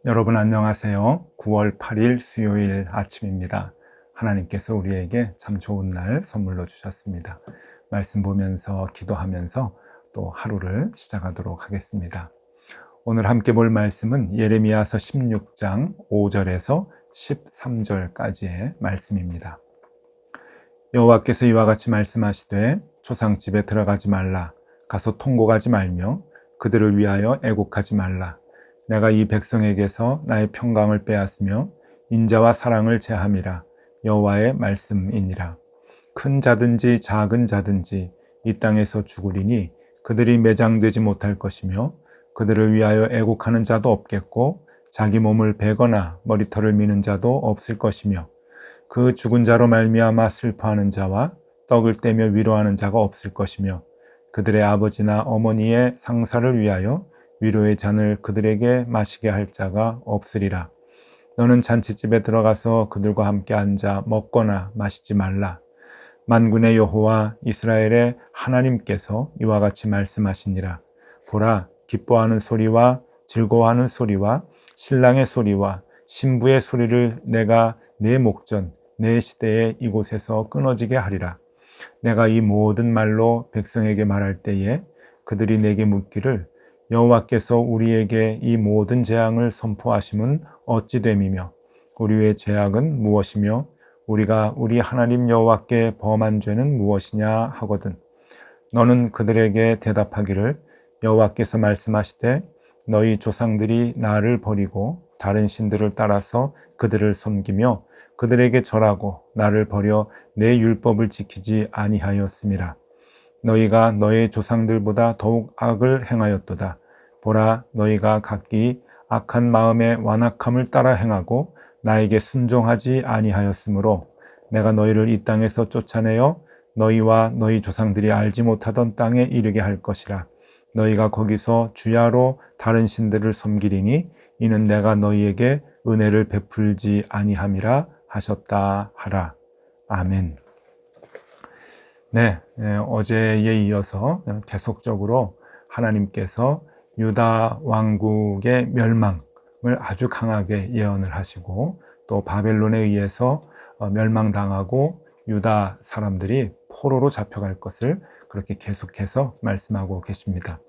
여러분 안녕하세요. 9월 8일 수요일 아침입니다. 하나님께서 우리에게 참 좋은 날 선물로 주셨습니다. 말씀 보면서 기도하면서 또 하루를 시작하도록 하겠습니다. 오늘 함께 볼 말씀은 예레미야서 16장 5절에서 13절까지의 말씀입니다. 여호와께서 이와 같이 말씀하시되 조상집에 들어가지 말라. 가서 통곡하지 말며 그들을 위하여 애곡하지 말라. 내가 이 백성에게서 나의 평강을 빼앗으며 인자와 사랑을 제함이라. 여호와의 말씀이니라. 큰 자든지 작은 자든지 이 땅에서 죽으리니 그들이 매장되지 못할 것이며 그들을 위하여 애곡하는 자도 없겠고 자기 몸을 베거나 머리털을 미는 자도 없을 것이며 그 죽은 자로 말미암아 슬퍼하는 자와 떡을 떼며 위로하는 자가 없을 것이며 그들의 아버지나 어머니의 상사를 위하여 위로의 잔을 그들에게 마시게 할 자가 없으리라. 너는 잔치집에 들어가서 그들과 함께 앉아 먹거나 마시지 말라. 만군의 여호와 이스라엘의 하나님께서 이와 같이 말씀하시니라. 보라, 기뻐하는 소리와 즐거워하는 소리와 신랑의 소리와 신부의 소리를 내가 내 목전 내 시대에 이곳에서 끊어지게 하리라. 내가 이 모든 말로 백성에게 말할 때에 그들이 내게 묻기를 여호와께서 우리에게 이 모든 재앙을 선포하심은 어찌 됨이며 우리의 죄악은 무엇이며 우리가 우리 하나님 여호와께 범한 죄는 무엇이냐 하거든. 너는 그들에게 대답하기를 여호와께서 말씀하시되 너희 조상들이 나를 버리고 다른 신들을 따라서 그들을 섬기며 그들에게 절하고 나를 버려 내 율법을 지키지 아니하였음이라. 너희가 너희 조상들보다 더욱 악을 행하였도다. 보라, 너희가 각기 악한 마음의 완악함을 따라 행하고 나에게 순종하지 아니하였으므로 내가 너희를 이 땅에서 쫓아내어 너희와 너희 조상들이 알지 못하던 땅에 이르게 할 것이라. 너희가 거기서 주야로 다른 신들을 섬기리니 이는 내가 너희에게 은혜를 베풀지 아니함이라 하셨다 하라. 아멘. 네, 어제에 이어서 계속적으로 하나님께서 유다 왕국의 멸망을 아주 강하게 예언을 하시고 또 바벨론에 의해서 멸망당하고 유다 사람들이 포로로 잡혀갈 것을 그렇게 계속해서 말씀하고 계십니다.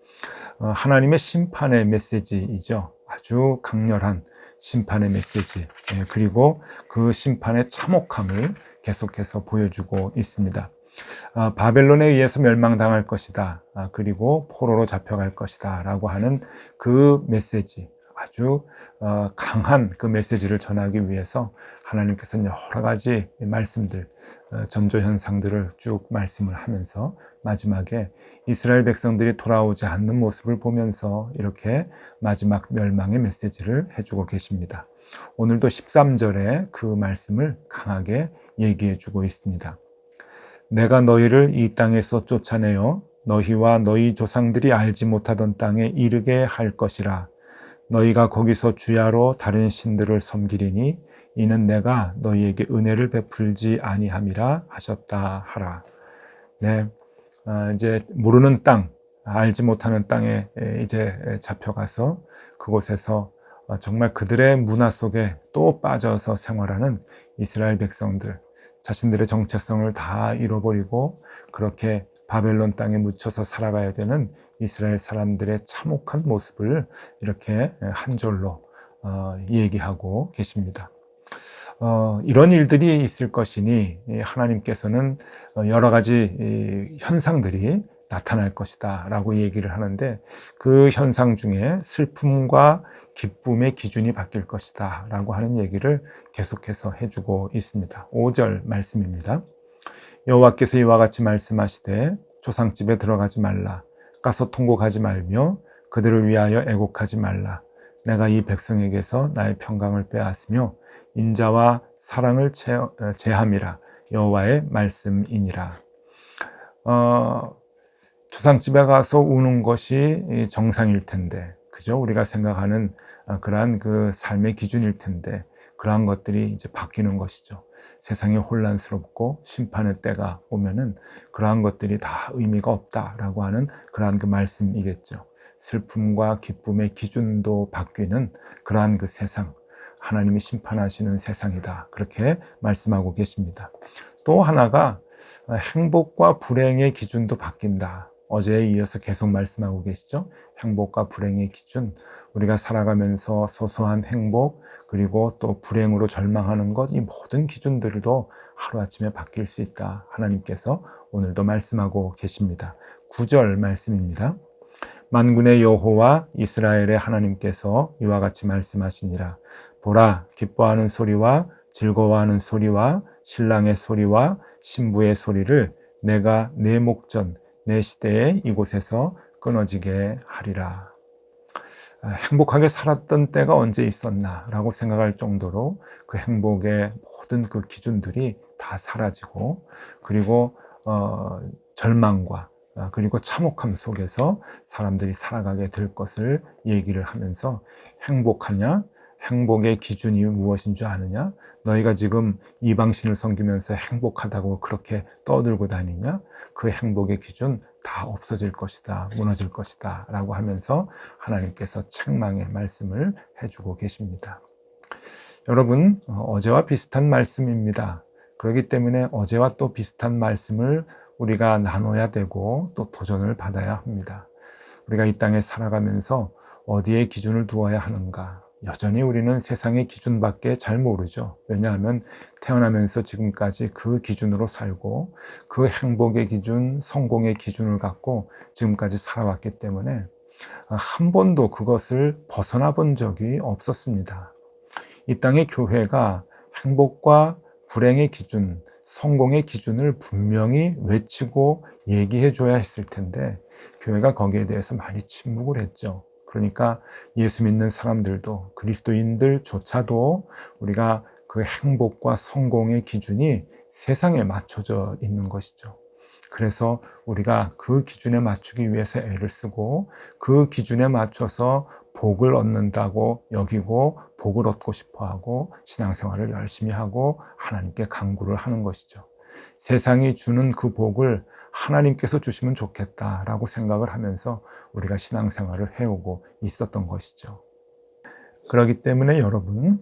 하나님의 심판의 메시지이죠. 아주 강렬한 심판의 메시지, 그리고 그 심판의 참혹함을 계속해서 보여주고 있습니다. 바벨론에 의해서 멸망당할 것이다. 그리고 포로로 잡혀갈 것이다. 라고 하는 그 메시지, 아주 강한 그 메시지를 전하기 위해서 하나님께서는 여러 가지 말씀들, 전조 현상들을 쭉 말씀을 하면서 마지막에 이스라엘 백성들이 돌아오지 않는 모습을 보면서 이렇게 마지막 멸망의 메시지를 해주고 계십니다. 오늘도 13절에 그 말씀을 강하게 얘기해 주고 있습니다. 내가 너희를 이 땅에서 쫓아내어 너희와 너희 조상들이 알지 못하던 땅에 이르게 할 것이라. 너희가 거기서 주야로 다른 신들을 섬기리니 이는 내가 너희에게 은혜를 베풀지 아니함이라 하셨다 하라. 네, 이제 모르는 땅, 알지 못하는 땅에 이제 잡혀가서 그곳에서 정말 그들의 문화 속에 또 빠져서 생활하는 이스라엘 백성들, 자신들의 정체성을 다 잃어버리고 그렇게 바벨론 땅에 묻혀서 살아가야 되는 이스라엘 사람들의 참혹한 모습을 이렇게 한 절로 얘기하고 계십니다. 이런 일들이 있을 것이니 하나님께서는 여러 가지 현상들이 나타날 것이다 라고 얘기를 하는데 그 현상 중에 슬픔과 기쁨의 기준이 바뀔 것이다 라고 하는 얘기를 계속해서 해주고 있습니다. 5절 말씀입니다. 여호와께서 이와 같이 말씀하시되 조상집에 들어가지 말라. 가서 통곡하지 말며 그들을 위하여 애곡하지 말라. 내가 이 백성에게서 나의 평강을 빼앗으며 인자와 사랑을 제함이라. 여호와의 말씀이니라. 조상집에 가서 우는 것이 정상일 텐데, 그죠? 우리가 생각하는 그러한 그 삶의 기준일 텐데, 그러한 것들이 이제 바뀌는 것이죠. 세상이 혼란스럽고 심판의 때가 오면은 그러한 것들이 다 의미가 없다라고 하는 그러한 그 말씀이겠죠. 슬픔과 기쁨의 기준도 바뀌는 그러한 그 세상, 하나님이 심판하시는 세상이다. 그렇게 말씀하고 계십니다. 또 하나가 행복과 불행의 기준도 바뀐다. 어제에 이어서 계속 말씀하고 계시죠. 행복과 불행의 기준, 우리가 살아가면서 소소한 행복, 그리고 또 불행으로 절망하는 것, 이 모든 기준들도 하루아침에 바뀔 수 있다. 하나님께서 오늘도 말씀하고 계십니다. 9절 말씀입니다. 만군의 여호와 이스라엘의 하나님께서 이와 같이 말씀하시니라. 보라, 기뻐하는 소리와 즐거워하는 소리와 신랑의 소리와 신부의 소리를 내가 내 목전 내 시대에 이곳에서 끊어지게 하리라. 행복하게 살았던 때가 언제 있었나 라고 생각할 정도로 그 행복의 모든 그 기준들이 다 사라지고, 그리고 절망과 그리고 참혹함 속에서 사람들이 살아가게 될 것을 얘기를 하면서, 행복하냐? 행복의 기준이 무엇인 줄 아느냐? 너희가 지금 이방신을 섬기면서 행복하다고 그렇게 떠들고 다니냐? 그 행복의 기준 다 없어질 것이다, 무너질 것이다 라고 하면서 하나님께서 책망의 말씀을 해주고 계십니다. 여러분, 어제와 비슷한 말씀입니다. 그렇기 때문에 어제와 또 비슷한 말씀을 우리가 나눠야 되고 또 도전을 받아야 합니다. 우리가 이 땅에 살아가면서 어디에 기준을 두어야 하는가? 여전히 우리는 세상의 기준밖에 잘 모르죠. 왜냐하면 태어나면서 지금까지 그 기준으로 살고 그 행복의 기준, 성공의 기준을 갖고 지금까지 살아왔기 때문에 한 번도 그것을 벗어나 본 적이 없었습니다. 이 땅의 교회가 행복과 불행의 기준, 성공의 기준을 분명히 외치고 얘기해 줘야 했을 텐데 교회가 거기에 대해서 많이 침묵을 했죠. 그러니까 예수 믿는 사람들도, 그리스도인들조차도 우리가 그 행복과 성공의 기준이 세상에 맞춰져 있는 것이죠. 그래서 우리가 그 기준에 맞추기 위해서 애를 쓰고 그 기준에 맞춰서 복을 얻는다고 여기고 복을 얻고 싶어 하고 신앙생활을 열심히 하고 하나님께 간구를 하는 것이죠. 세상이 주는 그 복을 하나님께서 주시면 좋겠다라고 생각을 하면서 우리가 신앙생활을 해오고 있었던 것이죠. 그렇기 때문에 여러분,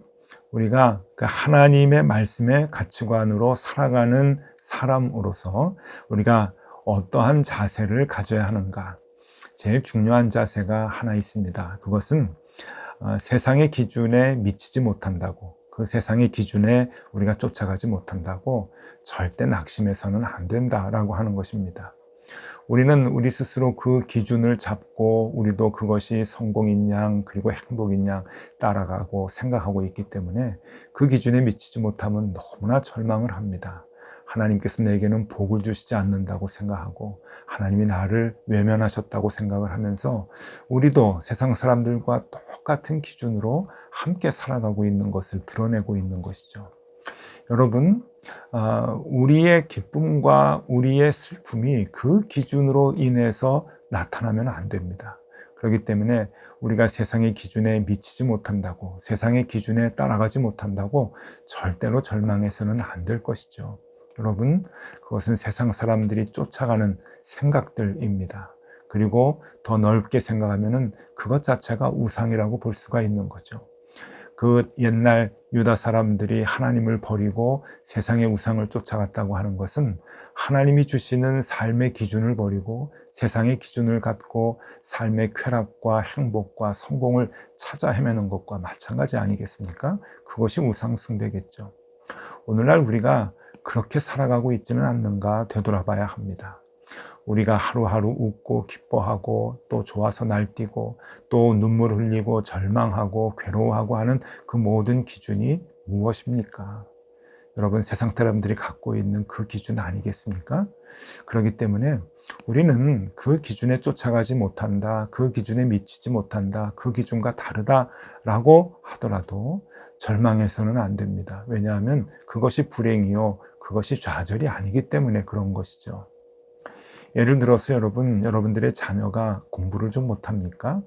우리가 그 하나님의 말씀의 가치관으로 살아가는 사람으로서 우리가 어떠한 자세를 가져야 하는가? 제일 중요한 자세가 하나 있습니다. 그것은 세상의 기준에 미치지 못한다고, 그 세상의 기준에 우리가 쫓아가지 못한다고 절대 낙심해서는 안 된다라고 하는 것입니다. 우리는 우리 스스로 그 기준을 잡고 우리도 그것이 성공인 양 그리고 행복인 양 따라가고 생각하고 있기 때문에 그 기준에 미치지 못하면 너무나 절망을 합니다. 하나님께서 내게는 복을 주시지 않는다고 생각하고 하나님이 나를 외면하셨다고 생각을 하면서 우리도 세상 사람들과 똑같은 기준으로 함께 살아가고 있는 것을 드러내고 있는 것이죠. 여러분, 우리의 기쁨과 우리의 슬픔이 그 기준으로 인해서 나타나면 안 됩니다. 그렇기 때문에 우리가 세상의 기준에 미치지 못한다고, 세상의 기준에 따라가지 못한다고 절대로 절망해서는 안 될 것이죠. 여러분, 그것은 세상 사람들이 쫓아가는 생각들입니다. 그리고 더 넓게 생각하면은 그것 자체가 우상이라고 볼 수가 있는 거죠. 그 옛날 유다 사람들이 하나님을 버리고 세상의 우상을 쫓아갔다고 하는 것은 하나님이 주시는 삶의 기준을 버리고 세상의 기준을 갖고 삶의 쾌락과 행복과 성공을 찾아 헤매는 것과 마찬가지 아니겠습니까? 그것이 우상 숭배겠죠. 오늘날 우리가 그렇게 살아가고 있지는 않는가 되돌아봐야 합니다. 우리가 하루하루 웃고 기뻐하고 또 좋아서 날뛰고 또 눈물 흘리고 절망하고 괴로워하고 하는 그 모든 기준이 무엇입니까? 여러분, 세상 사람들이 갖고 있는 그 기준 아니겠습니까? 그렇기 때문에 우리는 그 기준에 쫓아가지 못한다, 그 기준에 미치지 못한다, 그 기준과 다르다라고 하더라도 절망해서는 안 됩니다. 왜냐하면 그것이 불행이요, 그것이 좌절이 아니기 때문에 그런 것이죠. 예를 들어서 여러분들의 자녀가 공부를 좀 못합니까?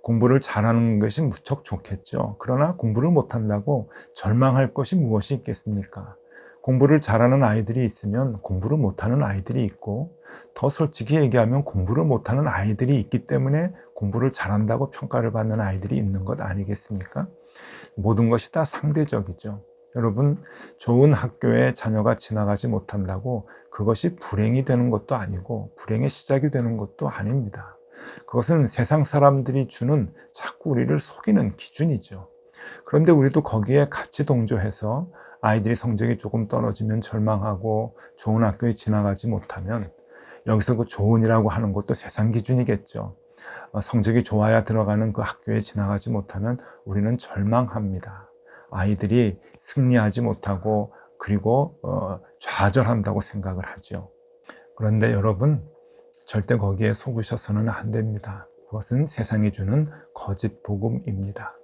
공부를 잘하는 것이 무척 좋겠죠. 그러나 공부를 못한다고 절망할 것이 무엇이 있겠습니까? 공부를 잘하는 아이들이 있으면 공부를 못하는 아이들이 있고, 더 솔직히 얘기하면 공부를 못하는 아이들이 있기 때문에 공부를 잘한다고 평가를 받는 아이들이 있는 것 아니겠습니까? 모든 것이 다 상대적이죠. 여러분, 좋은 학교에 자녀가 지나가지 못한다고 그것이 불행이 되는 것도 아니고 불행의 시작이 되는 것도 아닙니다. 그것은 세상 사람들이 주는 자꾸 우리를 속이는 기준이죠. 그런데 우리도 거기에 같이 동조해서 아이들이 성적이 조금 떨어지면 절망하고 좋은 학교에 지나가지 못하면, 여기서 그 좋은이라고 하는 것도 세상 기준이겠죠. 성적이 좋아야 들어가는 그 학교에 지나가지 못하면 우리는 절망합니다. 아이들이 승리하지 못하고 그리고 좌절한다고 생각을 하죠. 그런데 여러분, 절대 거기에 속으셔서는 안 됩니다. 그것은 세상이 주는 거짓 복음입니다.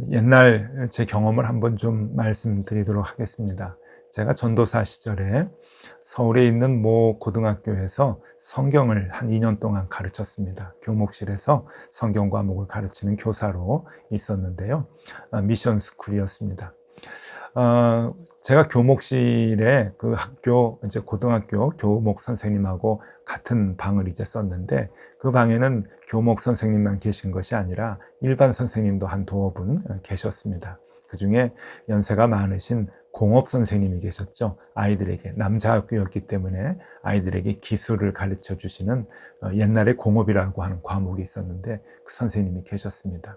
옛날 제 경험을 한번 좀 말씀드리도록 하겠습니다. 제가 전도사 시절에 서울에 있는 모 고등학교에서 성경을 한 2년 동안 가르쳤습니다. 교목실에서 성경 과목을 가르치는 교사로 있었는데요. 미션 스쿨이었습니다. 제가 교목실에 그 학교, 이제 고등학교 교목 선생님하고 같은 방을 이제 썼는데, 그 방에는 교목 선생님만 계신 것이 아니라 일반 선생님도 한 두어 분 계셨습니다. 그 중에 연세가 많으신 공업 선생님이 계셨죠. 아이들에게, 남자 학교였기 때문에 아이들에게 기술을 가르쳐 주시는, 옛날에 공업이라고 하는 과목이 있었는데 그 선생님이 계셨습니다.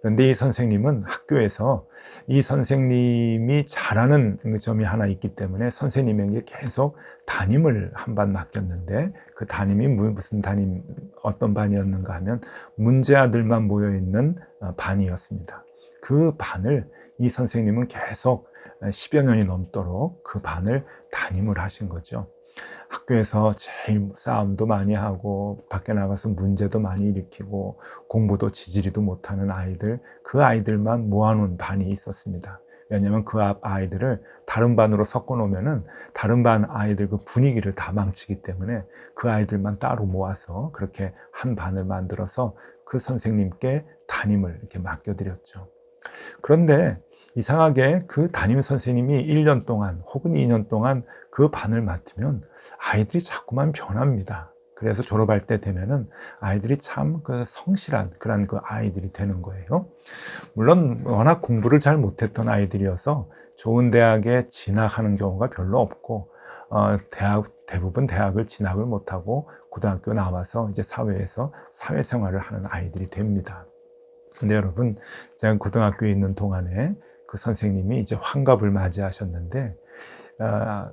그런데 이 선생님은 학교에서 이 선생님이 잘하는 점이 하나 있기 때문에 선생님에게 계속 담임을 한 반 맡겼는데, 그 담임이 무슨 담임, 어떤 반이었는가 하면 문제 아들만 모여있는 반이었습니다. 그 반을 이 선생님은 계속 10여 년이 넘도록 그 반을 담임을 하신 거죠. 학교에서 제일 싸움도 많이 하고 밖에 나가서 문제도 많이 일으키고 공부도 지지리도 못하는 아이들, 그 아이들만 모아놓은 반이 있었습니다. 왜냐하면 그 아이들을 다른 반으로 섞어 놓으면은 다른 반 아이들 그 분위기를 다 망치기 때문에 그 아이들만 따로 모아서 그렇게 한 반을 만들어서 그 선생님께 담임을 이렇게 맡겨드렸죠. 그런데 이상하게 그 담임 선생님이 1년 동안 혹은 2년 동안 그 반을 맡으면 아이들이 자꾸만 변합니다. 그래서 졸업할 때 되면은 아이들이 참 그 성실한 그런 그 아이들이 되는 거예요. 물론 워낙 공부를 잘 못했던 아이들이어서 좋은 대학에 진학하는 경우가 별로 없고, 대부분 대학을 진학을 못하고 고등학교 나와서 이제 사회에서 사회생활을 하는 아이들이 됩니다. 근데 여러분, 제가 고등학교에 있는 동안에 그 선생님이 이제 환갑을 맞이하셨는데,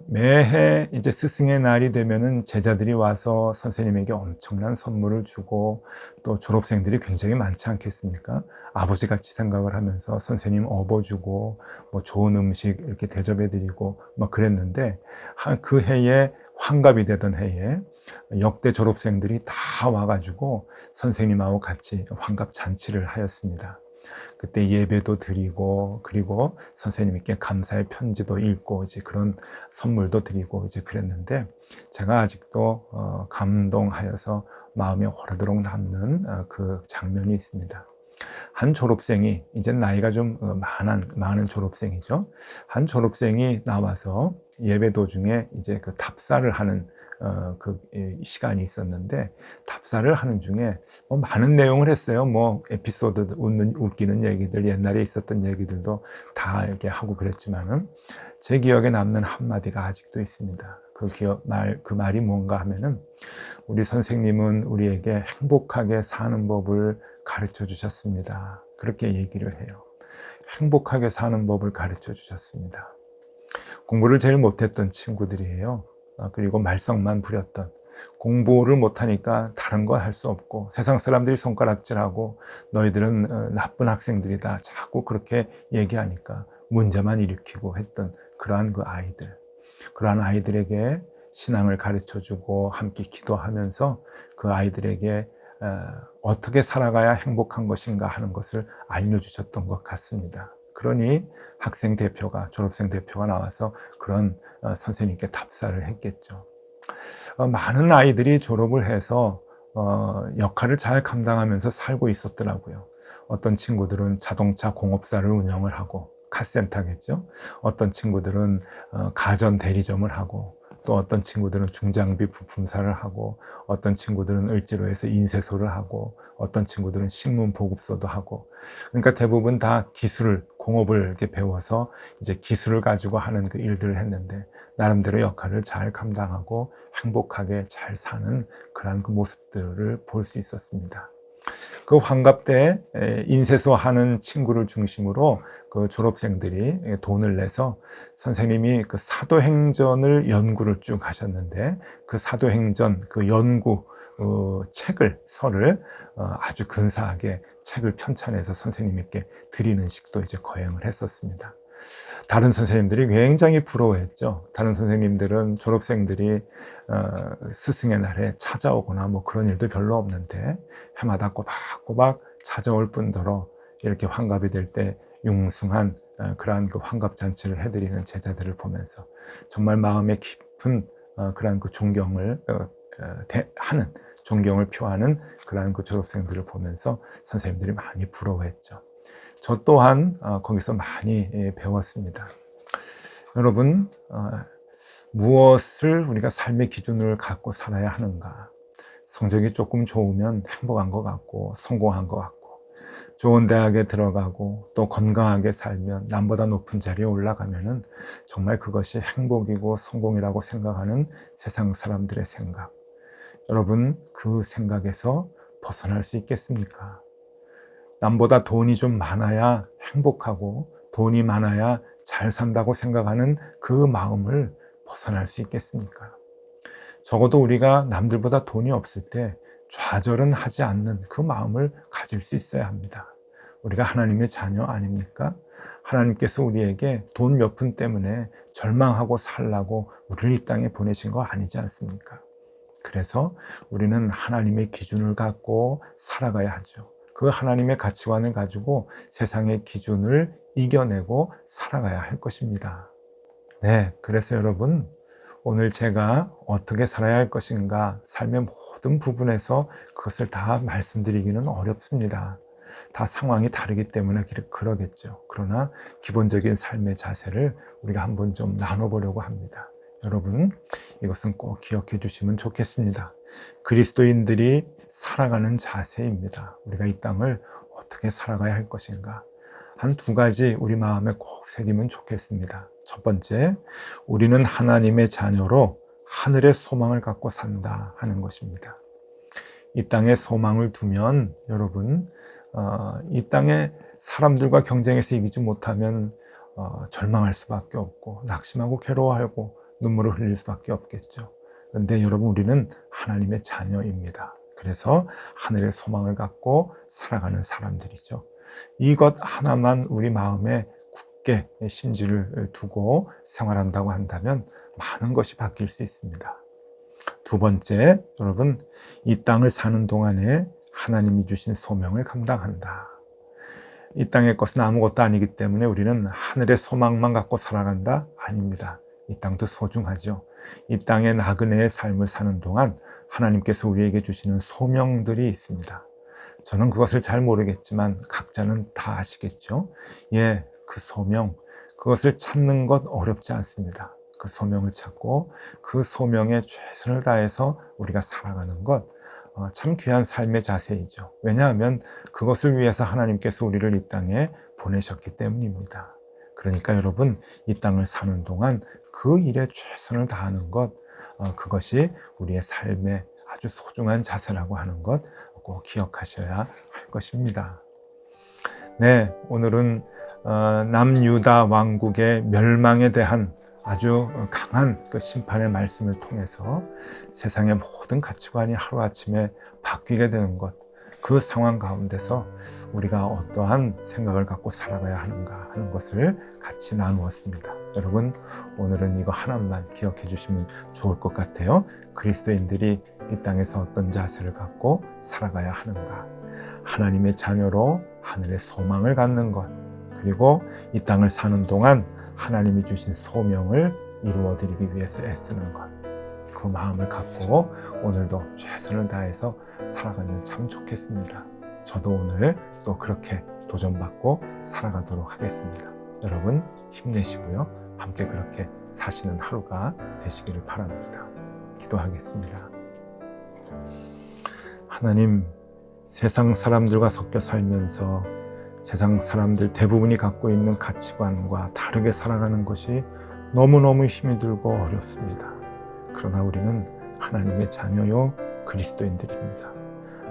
매해 이제 스승의 날이 되면은 제자들이 와서 선생님에게 엄청난 선물을 주고, 또 졸업생들이 굉장히 많지 않겠습니까? 아버지같이 생각을 하면서 선생님 업어주고, 뭐 좋은 음식 이렇게 대접해드리고 막 그랬는데, 그 해에 환갑이 되던 해에 역대 졸업생들이 다 와가지고 선생님하고 같이 환갑 잔치를 하였습니다. 그때 예배도 드리고, 그리고 선생님께 감사의 편지도 읽고, 이제 그런 선물도 드리고 이제 그랬는데, 제가 아직도 감동하여서 마음에 호로록 남는 그 장면이 있습니다. 한 졸업생이, 이제 나이가 좀 많은 졸업생이죠. 한 졸업생이 나와서 예배 도중에 이제 그 답사를 하는 그 시간이 있었는데, 답사를 하는 중에 많은 내용을 했어요. 뭐 에피소드, 웃기는 얘기들, 옛날에 있었던 얘기들도 다 이렇게 하고 그랬지만은, 제 기억에 남는 한마디가 아직도 있습니다. 그 말이 뭔가 하면은, 우리 선생님은 우리에게 행복하게 사는 법을 가르쳐 주셨습니다. 그렇게 얘기를 해요. 행복하게 사는 법을 가르쳐 주셨습니다. 공부를 제일 못했던 친구들이에요. 그리고 말썽만 부렸던, 공부를 못하니까 다른 거 할 수 없고, 세상 사람들이 손가락질하고 너희들은 나쁜 학생들이다 자꾸 그렇게 얘기하니까 문제만 일으키고 했던 그러한 그 아이들, 그러한 아이들에게 신앙을 가르쳐주고 함께 기도하면서 그 아이들에게 어떻게 살아가야 행복한 것인가 하는 것을 알려주셨던 것 같습니다. 그러니 학생 대표가, 졸업생 대표가 나와서 그런 선생님께 답사를 했겠죠. 많은 아이들이 졸업을 해서 역할을 잘 감당하면서 살고 있었더라고요. 어떤 친구들은 자동차 공업사를 운영을 하고, 카센터겠죠. 어떤 친구들은 가전 대리점을 하고, 또 어떤 친구들은 중장비 부품사를 하고, 어떤 친구들은 을지로에서 인쇄소를 하고, 어떤 친구들은 신문 보급소도 하고. 그러니까 대부분 다 기술을, 공업을 이렇게 배워서 이제 기술을 가지고 하는 그 일들을 했는데, 나름대로 역할을 잘 감당하고 행복하게 잘 사는 그러한 그 모습들을 볼 수 있었습니다. 그 환갑 때 인쇄소 하는 친구를 중심으로 그 졸업생들이 돈을 내서 선생님이 그 사도행전을 연구를 쭉 하셨는데, 그 사도행전 그 연구 설을 아주 근사하게 책을 편찬해서 선생님께 드리는 식도 이제 거행을 했었습니다. 다른 선생님들이 굉장히 부러워했죠. 다른 선생님들은 졸업생들이 스승의 날에 찾아오거나 뭐 그런 일도 별로 없는데, 해마다 꼬박꼬박 찾아올 뿐더러 이렇게 환갑이 될 때 융숭한 그러한 그 환갑잔치를 해드리는 제자들을 보면서 정말 마음에 깊은 그러한 그 존경을 하는, 존경을 표하는 그러한 그 졸업생들을 보면서 선생님들이 많이 부러워했죠. 저 또한 거기서 많이 배웠습니다. 여러분, 무엇을 우리가 삶의 기준을 갖고 살아야 하는가? 성적이 조금 좋으면 행복한 것 같고 성공한 것 같고, 좋은 대학에 들어가고 또 건강하게 살면, 남보다 높은 자리에 올라가면은 정말 그것이 행복이고 성공이라고 생각하는 세상 사람들의 생각. 여러분, 그 생각에서 벗어날 수 있겠습니까? 남보다 돈이 좀 많아야 행복하고 돈이 많아야 잘 산다고 생각하는 그 마음을 벗어날 수 있겠습니까? 적어도 우리가 남들보다 돈이 없을 때 좌절은 하지 않는 그 마음을 가질 수 있어야 합니다. 우리가 하나님의 자녀 아닙니까? 하나님께서 우리에게 돈 몇 푼 때문에 절망하고 살라고 우리를 이 땅에 보내신 거 아니지 않습니까? 그래서 우리는 하나님의 기준을 갖고 살아가야 하죠. 그 하나님의 가치관을 가지고 세상의 기준을 이겨내고 살아가야 할 것입니다. 네, 그래서 여러분, 오늘 제가 어떻게 살아야 할 것인가, 삶의 모든 부분에서 그것을 다 말씀드리기는 어렵습니다. 다 상황이 다르기 때문에 그러겠죠. 그러나 기본적인 삶의 자세를 우리가 한번 좀 나눠보려고 합니다. 여러분, 이것은 꼭 기억해 주시면 좋겠습니다. 그리스도인들이 살아가는 자세입니다. 우리가 이 땅을 어떻게 살아가야 할 것인가, 한 두 가지 우리 마음에 꼭 새기면 좋겠습니다. 첫 번째, 우리는 하나님의 자녀로 하늘의 소망을 갖고 산다 하는 것입니다. 이 땅에 소망을 두면 여러분, 이 땅에 사람들과 경쟁해서 이기지 못하면 절망할 수밖에 없고, 낙심하고 괴로워하고 눈물을 흘릴 수밖에 없겠죠. 그런데 여러분, 우리는 하나님의 자녀입니다. 그래서 하늘의 소망을 갖고 살아가는 사람들이죠. 이것 하나만 우리 마음에 굳게 심지를 두고 생활한다고 한다면 많은 것이 바뀔 수 있습니다. 두 번째, 여러분, 이 땅을 사는 동안에 하나님이 주신 소명을 감당한다. 이 땅의 것은 아무것도 아니기 때문에 우리는 하늘의 소망만 갖고 살아간다? 아닙니다. 이 땅도 소중하죠. 이 땅의 나그네의 삶을 사는 동안 하나님께서 우리에게 주시는 소명들이 있습니다. 저는 그것을 잘 모르겠지만 각자는 다 아시겠죠? 예, 그 소명, 그것을 찾는 것 어렵지 않습니다. 그 소명을 찾고 그 소명에 최선을 다해서 우리가 살아가는 것, 참 귀한 삶의 자세이죠. 왜냐하면 그것을 위해서 하나님께서 우리를 이 땅에 보내셨기 때문입니다. 그러니까 여러분, 이 땅을 사는 동안 그 일에 최선을 다하는 것, 그것이 우리의 삶의 아주 소중한 자세라고 하는 것 꼭 기억하셔야 할 것입니다. 네, 오늘은 남유다 왕국의 멸망에 대한 아주 강한 그 심판의 말씀을 통해서 세상의 모든 가치관이 하루아침에 바뀌게 되는 것, 그 상황 가운데서 우리가 어떠한 생각을 갖고 살아가야 하는가 하는 것을 같이 나누었습니다. 여러분, 오늘은 이거 하나만 기억해 주시면 좋을 것 같아요. 그리스도인들이 이 땅에서 어떤 자세를 갖고 살아가야 하는가, 하나님의 자녀로 하늘의 소망을 갖는 것, 그리고 이 땅을 사는 동안 하나님이 주신 소명을 이루어 드리기 위해서 애쓰는 것, 그 마음을 갖고 오늘도 최선을 다해서 살아가면 참 좋겠습니다. 저도 오늘 또 그렇게 도전받고 살아가도록 하겠습니다. 여러분 힘내시고요. 함께 그렇게 사시는 하루가 되시기를 바랍니다. 기도하겠습니다. 하나님, 세상 사람들과 섞여 살면서 세상 사람들 대부분이 갖고 있는 가치관과 다르게 살아가는 것이 너무너무 힘이 들고 어렵습니다. 그러나 우리는 하나님의 자녀요 그리스도인들입니다.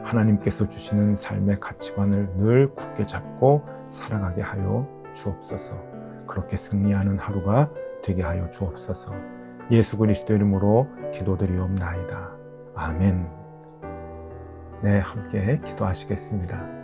하나님께서 주시는 삶의 가치관을 늘 굳게 잡고 살아가게 하여 주옵소서. 그렇게 승리하는 하루가 되게 하여 주옵소서. 예수 그리스도 이름으로 기도드리옵나이다. 아멘. 네, 함께 기도하시겠습니다.